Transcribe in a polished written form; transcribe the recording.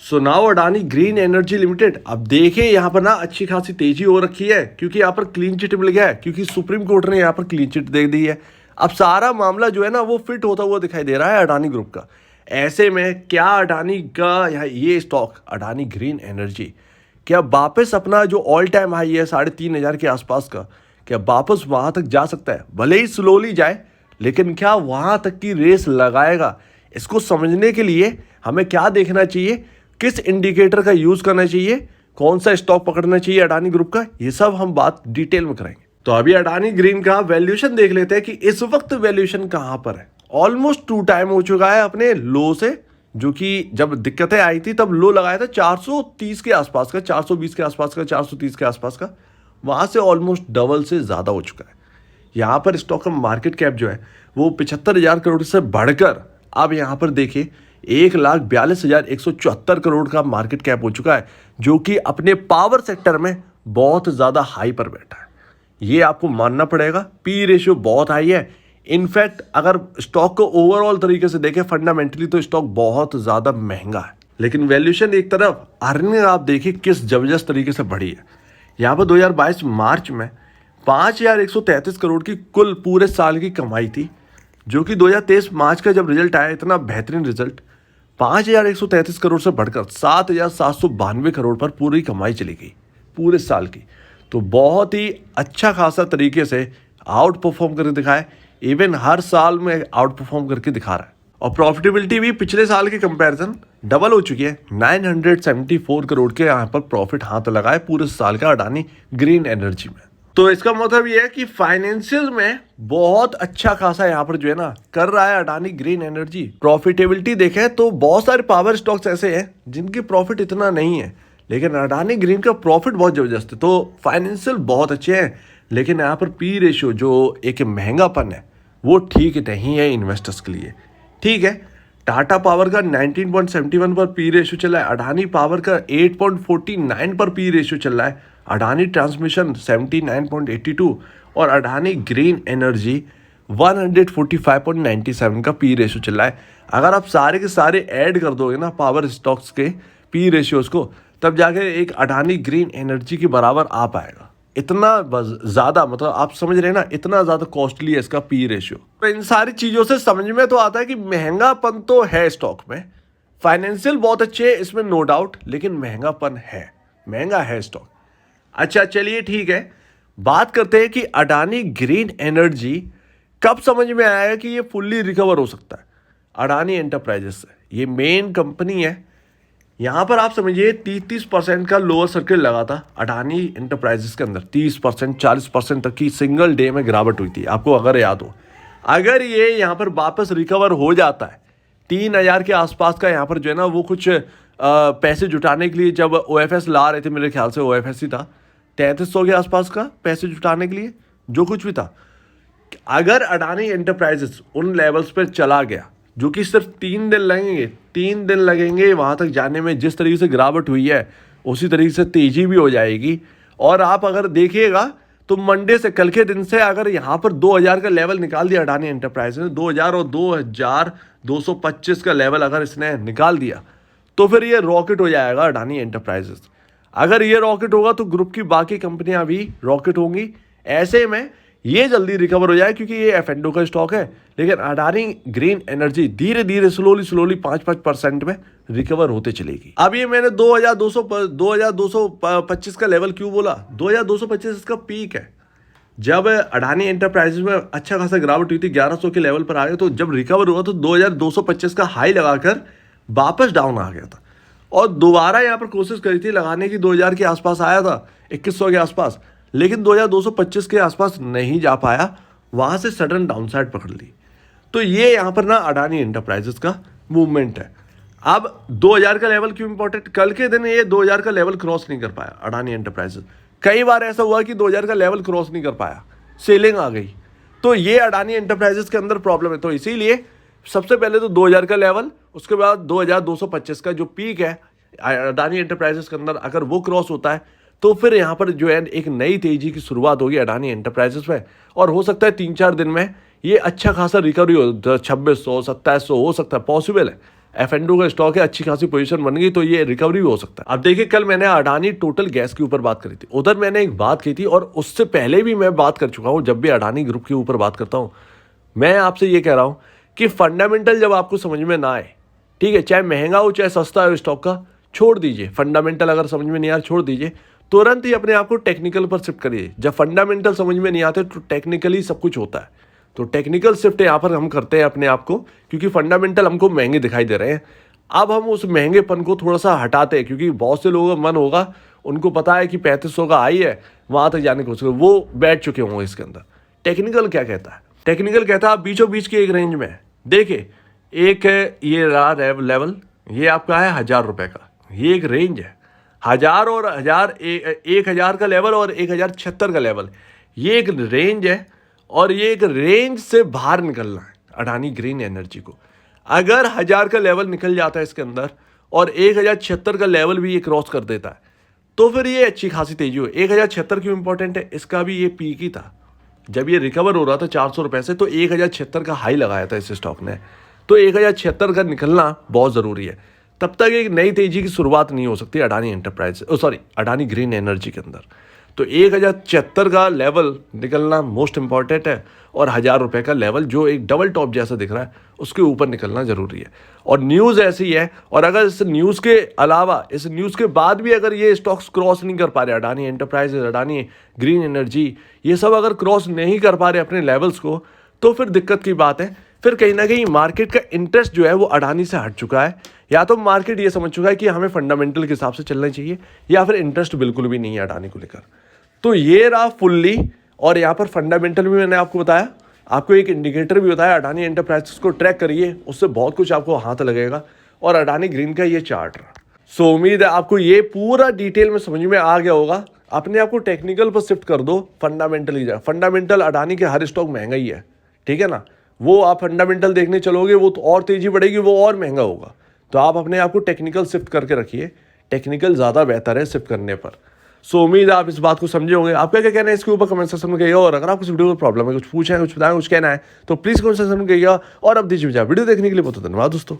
So now Adani green energy limited, अब देखिए यहाँ पर ना अच्छी खासी तेजी हो रखी है क्योंकि यहाँ पर क्लीन चिट मिल गया है, क्योंकि सुप्रीम कोर्ट ने यहाँ पर क्लीन चिट दे दी है। अब सारा मामला जो है ना वो फिट होता हुआ दिखाई दे रहा है अडानी ग्रुप का। ऐसे में क्या अडानी का ये स्टॉक अडानी ग्रीन एनर्जी क्या वापस अपना जो ऑल टाइम हाई है 3,500 के आसपास का, क्या वापस वहां तक जा सकता है? भले ही स्लोली जाए, लेकिन क्या वहां तक की रेस लगाएगा? इसको समझने के लिए हमें क्या देखना चाहिए, किस इंडिकेटर का यूज करना चाहिए, कौन सा स्टॉक पकड़ना चाहिए अडानी ग्रुप का, ये सब हम बात डिटेल में करेंगे। तो अभी अडानी ग्रीन का वैल्यूएशन देख लेते हैं कि इस वक्त वैल्यूएशन कहां पर है। ऑलमोस्ट 2 टाइम हो चुका है अपने लो से, जो कि जब दिक्कतें आई थी तब लो लगाया था 430 के आसपास का, 420 के आसपास का, 430 के आसपास का। वहां से ऑलमोस्ट डबल से ज्यादा हो चुका है। यहाँ पर स्टॉक का मार्केट कैप जो है वो 75,000 करोड़ से बढ़कर अब यहाँ पर देखिए 1,42,174 करोड़ का मार्केट कैप हो चुका है, जो कि अपने पावर सेक्टर में बहुत ज्यादा हाई पर बैठा है। ये आपको मानना पड़ेगा। पी रेशियो बहुत हाई है। इनफैक्ट अगर स्टॉक को ओवरऑल तरीके से देखें फंडामेंटली तो स्टॉक बहुत ज्यादा महंगा है, लेकिन वैल्यूएशन एक तरफ, अर्निंग आप देखिए किस जबरदस्त तरीके से बढ़ी है। यहाँ पर 2022 मार्च में 5,133 करोड़ की कुल पूरे साल की कमाई थी, जो कि 2023 मार्च का जब रिजल्ट आया, इतना बेहतरीन रिजल्ट 5,133 करोड़ से बढ़कर 7,792 करोड़ पर पूरी कमाई चली गई पूरे साल की। तो बहुत ही अच्छा खासा तरीके से आउट परफॉर्म करके दिखाया। इवन हर साल में आउट परफॉर्म करके दिखा रहा है। और प्रॉफिटेबिलिटी भी पिछले साल के कंपैरिजन डबल हो चुकी है। 974 करोड़ के यहाँ पर प्रॉफिट हाथ लगा है पूरे साल का अडानी ग्रीन एनर्जी में। तो इसका मतलब ये है कि फाइनेंशियल में बहुत अच्छा खासा यहाँ पर जो है ना कर रहा है अडानी ग्रीन एनर्जी। प्रॉफिटेबिलिटी देखें तो बहुत सारे पावर स्टॉक्स ऐसे हैं जिनकी प्रॉफिट इतना नहीं है, लेकिन अडानी ग्रीन का प्रॉफिट बहुत जबरदस्त है। तो फाइनेंशियल बहुत अच्छे हैं, लेकिन यहाँ पर पी रेशियो जो एक महंगापन है वो ठीक नहीं है इन्वेस्टर्स के लिए। ठीक है, टाटा पावर का 19.71 पर पी रेशियो चल रहा है, अडानी पावर का 8.49 पर पी रेशियो चल रहा है, अडानी ट्रांसमिशन 79.82 और अडानी ग्रीन एनर्जी 145.97 का पी रेशियो चल रहा है। अगर आप सारे के सारे ऐड कर दोगे ना पावर स्टॉक्स के पी रेशियोज को, तब जाके एक अडानी ग्रीन एनर्जी के बराबर आ पाएगा। इतना ज्यादा, मतलब आप समझ रहे हैं ना, इतना ज्यादा कॉस्टली है इसका पी रेशियो। तो इन सारी चीजों से समझ में तो आता है कि महंगापन तो है स्टॉक में, फाइनेंशियल बहुत अच्छे है इसमें नो डाउट, लेकिन महंगापन है, महंगा है स्टॉक। अच्छा चलिए ठीक है, बात करते हैं कि अडानी ग्रीन एनर्जी कब समझ में आया कि ये फुल्ली रिकवर हो सकता है अडानी एंटरप्राइजेस से। ये मेन कंपनी है। यहां पर आप समझिए 30% का लोअर सर्किट लगा था अडानी एंटरप्राइजेस के अंदर, 30% 40% तक की सिंगल डे में गिरावट हुई थी, आपको अगर याद हो। अगर ये यहाँ पर वापस रिकवर हो जाता है 3,000 के आसपास का, यहाँ पर जो है ना वो कुछ पैसे जुटाने के लिए जब ओएफएस ला रहे थे, मेरे ख्याल से ओएफएस ही था, 3,300 के आसपास का पैसे जुटाने के लिए जो कुछ भी था। अगर अडानी एंटरप्राइजेस उन लेवल्स पर चला गया, जो कि सिर्फ 3 दिन लगेंगे, 3 दिन लगेंगे वहां तक जाने में, जिस तरीके से गिरावट हुई है उसी तरीके से तेजी भी हो जाएगी। और आप अगर देखिएगा तो मंडे से, कल के दिन से, अगर यहाँ पर 2,000 का लेवल निकाल दिया अडानी एंटरप्राइज ने, 2,000 और 2,225 का लेवल अगर इसने निकाल दिया, तो फिर ये रॉकेट हो जाएगा अडानी एंटरप्राइजेस। अगर ये रॉकेट होगा तो ग्रुप की बाकी कंपनियां भी रॉकेट होंगी। ऐसे में ये जल्दी रिकवर हो जाए क्योंकि ये एफ&ओ का स्टॉक है, लेकिन अडानी ग्रीन एनर्जी धीरे धीरे स्लोली 5% में रिकवर होते चलेगी। अब ये मैंने 2,225 का लेवल क्यों बोला? 2,225 इसका पीक है। जब अडानी एंटरप्राइजेस में अच्छा खासा गिरावट हुई थी, 1,100 के लेवल पर आ गए, तो जब रिकवर हुआ तो 2,225 का हाई लगाकर वापस डाउन आ गया था, और दोबारा यहाँ पर कोशिश करी थी लगाने की, 2,000 के आसपास आया था, 2,100 के आसपास, लेकिन 2,225 के आसपास नहीं जा पाया, वहां से सडन डाउनसाइड पकड़ ली। तो ये यहाँ पर ना अडानी एंटरप्राइजेस का मूवमेंट है। अब 2,000 का लेवल क्यों इंपॉर्टेंट? कल के दिन ये 2,000 का लेवल क्रॉस नहीं कर पाया अडानी एंटरप्राइजेस। कई बार ऐसा हुआ कि 2,000 का लेवल क्रॉस नहीं कर पाया, सेलिंग आ गई, तो ये अडानी एंटरप्राइजेस के अंदर प्रॉब्लम है। तो इसीलिए सबसे पहले तो 2,000 का लेवल, उसके बाद 2,225 का जो पीक है अडानी एंटरप्राइजेस के अंदर, अगर वो क्रॉस होता है तो फिर यहाँ पर जो है एक नई तेजी की शुरुआत होगी अडानी एंटरप्राइजेस में, और हो सकता है 3-4 दिन में ये अच्छा खासा रिकवरी हो, 2,600 2,700 हो सकता है, पॉसिबल है। F&O का स्टॉक है, अच्छी खासी पोजीशन बन गई तो ये रिकवरी भी हो सकता है। अब देखिए कल मैंने अडानी टोटल गैस के ऊपर बात करी थी, उधर मैंने एक बात की थी और उससे पहले भी मैं बात कर चुका हूँ। जब भी अडानी ग्रुप के ऊपर बात करता हूँ मैं आपसे ये कह रहा हूँ कि फंडामेंटल जब आपको समझ में ना आए, ठीक है, चाहे महंगा हो चाहे सस्ता हो स्टॉक का, छोड़ दीजिए। फंडामेंटल अगर समझ में नहीं आ रहा छोड़ दीजिए, तुरंत ही अपने आप को टेक्निकल पर शिफ्ट करिए। जब फंडामेंटल समझ में नहीं आते तो टेक्निकली सब कुछ होता है, तो टेक्निकल शिफ्ट यहाँ पर हम करते हैं अपने आप को, क्योंकि फंडामेंटल हमको महंगे दिखाई दे रहे हैं। अब हम उस महंगेपन को थोड़ा सा हटाते हैं, क्योंकि बहुत से लोगों का मन होगा, उनको पता है कि 3500 का आई है, वहां तक जाने की कोशिश, वो बैठ चुके होंगे इसके अंदर। टेक्निकल क्या कहता है? टेक्निकल कहता है आप बीचों बीच के एक रेंज में है। देखिए एक है ये रहा लेवल, ये आपका है 1000 रुपए का, ये एक रेंज है। 1000 और 1000 का लेवल और 1076 का लेवल, ये एक रेंज है और ये एक रेंज से बाहर निकलना है अडानी ग्रीन एनर्जी को। अगर 1000 का लेवल निकल जाता है इसके अंदर और 1076 का लेवल भी ये क्रॉस कर देता है तो फिर ये अच्छी खासी तेजी हो। 1076 क्यों इंपॉर्टेंट है? इसका भी ये पीक ही था जब ये रिकवर हो रहा था 400 रुपए से, तो 1076 का हाई लगाया था इस स्टॉक ने, तो 1076 का निकलना बहुत ज़रूरी है। तब तक एक नई तेजी की शुरुआत नहीं हो सकती अडानी अडानी ग्रीन एनर्जी के अंदर। तो 1076 का लेवल निकलना मोस्ट इंपॉर्टेंट है और 1000 रुपए का लेवल जो एक डबल टॉप जैसा दिख रहा है उसके ऊपर निकलना जरूरी है। और न्यूज़ ऐसी है, और अगर इस न्यूज़ के अलावा इस न्यूज़ के बाद भी अगर ये स्टॉक्स क्रॉस नहीं कर पा रहे, Adani enterprises, Adani green energy, ये सब अगर क्रॉस नहीं कर पा रहे अपने लेवल्स को, तो फिर दिक्कत की बात है। फिर कहीं ना कहीं मार्केट का इंटरेस्ट जो है वो अडानी से हट चुका है, या तो मार्केट ये समझ चुका है कि हमें फंडामेंटल के हिसाब से चलना चाहिए, या फिर इंटरेस्ट बिल्कुल भी नहीं है अडानी को लेकर। तो ये रहा फुल्ली, और यहाँ पर फंडामेंटल भी मैंने आपको बताया, आपको एक इंडिकेटर भी बताया, अडानी एंटरप्राइजेस को ट्रैक करिए, उससे बहुत कुछ आपको हाथ लगेगा। और अडानी ग्रीन का ये चार्ट रहा। सो उम्मीद है आपको ये पूरा डिटेल में समझ में आ गया होगा। अपने आप को टेक्निकल पर शिफ्ट कर दो, फंडामेंटल ही जाए। फंडामेंटल अडानी के हर स्टॉक महंगा ही है, ठीक है ना। वो आप फंडामेंटल देखने चलोगे वो तो और तेजी बढ़ेगी, वो और महंगा होगा। तो आप अपने आप को टेक्निकल शिफ्ट करके रखिए, टेक्निकल ज़्यादा बेहतर है शिफ्ट करने पर। सो उम्मीद है आप इस बात को समझे होंगे। आपका क्या कहना है इसके ऊपर कमेंट सेक्शन में कहिएगा, और अगर आपको इस वीडियो में प्रॉब्लम है, कुछ पूछना है, कुछ बताएं, कुछ कहना है, तो प्लीज़ कमेंट सेक्शन में कहिएगा। और अब दीजिए वीडियो देखने के लिए बहुत धन्यवाद दोस्तों।